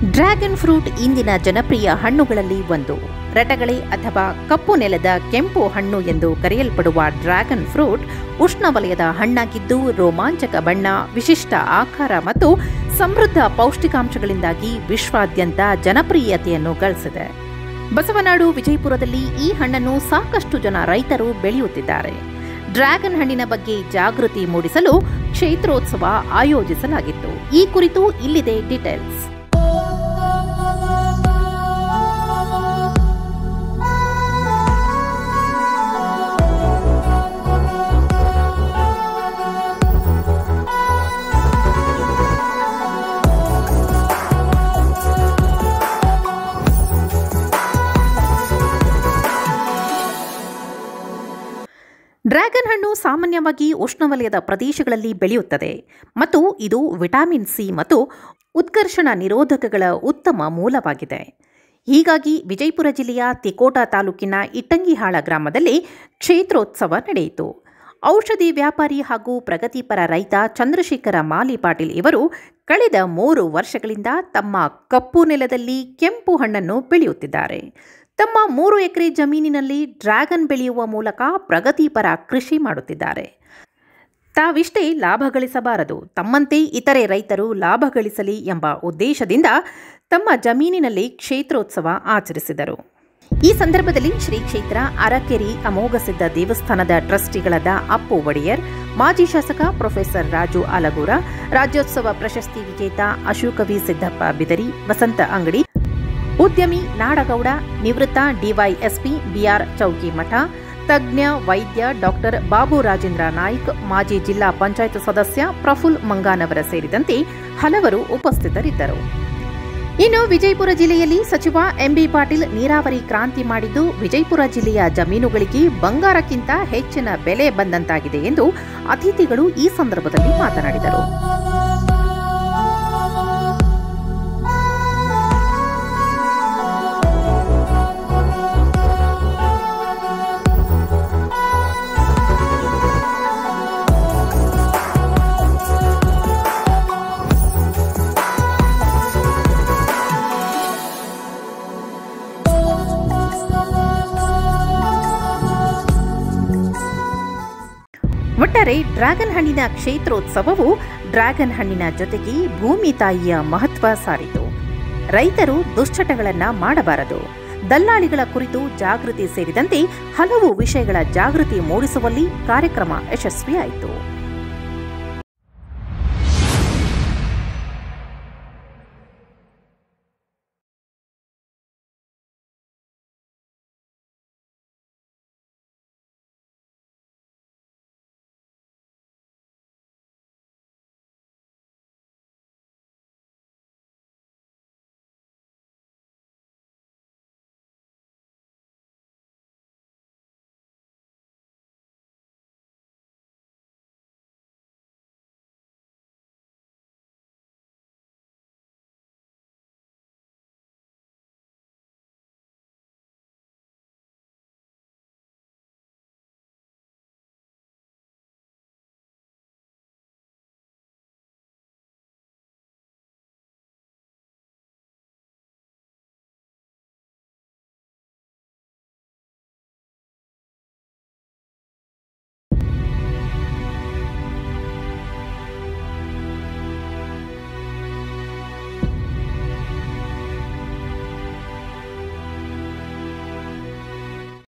Dragon fruit ಇಂದಿನ ಜನಪ್ರಿಯ ಹಣ್ಣುಗಳಲ್ಲಿ ಒಂದು. ರಟಗಳೆ ಅಥವಾ ಕಪ್ಪು ನೆಲದ ಕೆಂಪು ಹಣ್ಣು ಎಂದು ಕರೆಯಲ್ಪಡುವ ಡ್ರ್ಯಾಗನ್ ಫ್ರೂಟ್ ಉಷ್ಣವಲಯದ ಹಣ್ಣಾಗಿದ್ದು, ರೋಮಾಂಚಕ ಬಣ್ಣ, ವಿಶಿಷ್ಟ ಆಕಾರ ಮತ್ತು ಸಮೃದ್ಧ ಪೌಷ್ಟಿಕಾಂಶಗಳಿಂದಾಗಿ ವಿಶ್ವಾದ್ಯಂತ ಜನಪ್ರಿಯತೆಯನ್ನು ಗಳಿಸಿದೆ. ಬಸವನಾಡು ವಿಜಯಪುರದಲ್ಲಿ ಈ ಹಣ್ಣನ್ನು ಸಾಕಷ್ಟು ಜನ ರೈತರು ಬೆಳೆಯುತ್ತಿದ್ದಾರೆ. ಡ್ರ್ಯಾಗನ್ ಹಣ್ಣಿನ ಬಗ್ಗೆ ಜಾಗೃತಿ ಮೂಡಿಸಲು ಕ್ಷೇತ್ರೋತ್ಸವ ಆಯೋಜಿಸಲಾಗಿತ್ತು. ಈ ಕುರಿತು ಇಲ್ಲಿದೆ ಡೀಟೇಲ್ಸ್. ಡ್ರ್ಯಾಗನ್ ಹಣ್ಣು ಸಾಮಾನ್ಯವಾಗಿ ಉಷ್ಣವಲಯದ ಪ್ರದೇಶಗಳಲ್ಲಿ ಬೆಳೆಯುತ್ತದೆ ಮತ್ತು ಇದು ವಿಟಮಿನ್ ಸಿ ಮತ್ತು ಉತ್ಕರ್ಷಣ ನಿರೋಧಕಗಳ ಉತ್ತಮ ಮೂಲವಾಗಿದೆ. ಹೀಗಾಗಿ ವಿಜಯಪುರ ಜಿಲ್ಲೆಯ ತಿಕೋಟ ತಾಲೂಕಿನ ಇಟ್ಟಂಗಿಹಾಳ ಗ್ರಾಮದಲ್ಲಿ ಕ್ಷೇತ್ರೋತ್ಸವ ನಡೆಯಿತು. ಔಷಧಿ ವ್ಯಾಪಾರಿ ಹಾಗೂ ಪ್ರಗತಿಪರ ರೈತ ಚಂದ್ರಶೇಖರ ಮಾಲಿ ಪಾಟೀಲ್ ಇವರು ಕಳೆದ 3 ವರ್ಷಗಳಿಂದ ತಮ್ಮ ಕಪ್ಪು ನೆಲದಲ್ಲಿ ಕೆಂಪು ಹಣ್ಣನ್ನು ಬೆಳೆಯುತ್ತಿದ್ದಾರೆ. ತಮ್ಮ 3 ಎಕರೆ ಜಮೀನಿನಲ್ಲಿ ಡ್ರ್ಯಾಗನ್ ಬೆಳೆಯುವ ಮೂಲಕ ಪ್ರಗತಿಪರ ಕೃಷಿ ಮಾಡುತ್ತಿದ್ದಾರೆ. ತಾವಿಷ್ಟೇ ಲಾಭ ಗಳಿಸಬಾರದು, ತಮ್ಮಂತೆ ಇತರೆ ರೈತರು ಲಾಭ ಗಳಿಸಲಿ ಎಂಬ ಉದ್ದೇಶದಿಂದ ತಮ್ಮ ಜಮೀನಿನಲ್ಲಿ ಕ್ಷೇತ್ರೋತ್ಸವ ಆಚರಿಸಿದರು. ಈ ಸಂದರ್ಭದಲ್ಲಿ ಶ್ರೀ ಕ್ಷೇತ್ರ ಅರಕೆರಿ ಅಮೋಘಸಿದ್ಧ ದೇವಸ್ಥಾನದ ಟ್ರಸ್ಟಿಗಳಾದ ಅಪ್ಪು ಒಡೆಯರ್, ಮಾಜಿ ಶಾಸಕ ಪ್ರೊಫೆಸರ್ ರಾಜು ಆಲಗೂರ, ರಾಜ್ಯೋತ್ಸವ ಪ್ರಶಸ್ತಿ ವಿಜೇತ ಅಶೋಕ ವಿ ಸಿದ್ದಪ್ಪ ಬಿದರಿ, ವಸಂತ ಅಂಗಡಿ, ಉದ್ಯಮಿ ನಾಡಗೌಡ, ನಿವೃತ್ತ ಡಿವೈಎಸ್ಪಿ ಬಿಆರ್ ಚೌಕಿಮಠ, ತಜ್ಞ ವೈದ್ಯ ಡಾಕ್ಟರ್ ಬಾಬು ರಾಜೇಂದ್ರ ನಾಯ್ಕ್, ಮಾಜಿ ಜಿಲ್ಲಾ ಪಂಚಾಯತ್ ಸದಸ್ಯ ಪ್ರಫುಲ್ ಮಂಗಾನವರ ಸೇರಿದಂತೆ ಹಲವರು ಉಪಸ್ಥಿತರಿದ್ದರು. ಇನ್ನು ವಿಜಯಪುರ ಜಿಲ್ಲೆಯಲ್ಲಿ ಸಚಿವ ಎಂಬಿ ಪಾಟೀಲ್ ನೀರಾವರಿ ಕ್ರಾಂತಿ ಮಾಡಿದ್ದು, ವಿಜಯಪುರ ಜಿಲ್ಲೆಯ ಜಮೀನುಗಳಿಗೆ ಬಂಗಾರಕ್ಕಿಂತ ಹೆಚ್ಚಿನ ಬೆಲೆ ಬಂದಂತಾಗಿದೆ ಎಂದು ಅತಿಥಿಗಳು ಈ ಸಂದರ್ಭದಲ್ಲಿ ಮಾತನಾಡಿದರು. ಒಟ್ಟಾರೆ ಡ್ರ್ಯಾಗನ್ ಹಣ್ಣಿನ ಕ್ಷೇತ್ರೋತ್ಸವವು ಡ್ರ್ಯಾಗನ್ ಹಣ್ಣಿನ ಜೊತೆಗೆ ಭೂಮಿ ತಾಯಿಯ ಮಹತ್ವ ಸಾರಿತು. ರೈತರು ದುಶ್ಚಟಗಳನ್ನು ಮಾಡಬಾರದು, ದಲ್ಲಾಳಿಗಳ ಕುರಿತು ಜಾಗೃತಿ ಸೇರಿದಂತೆ ಹಲವು ವಿಷಯಗಳ ಜಾಗೃತಿ ಮೂಡಿಸುವಲ್ಲಿ ಕಾರ್ಯಕ್ರಮ ಯಶಸ್ವಿಯಾಯಿತು.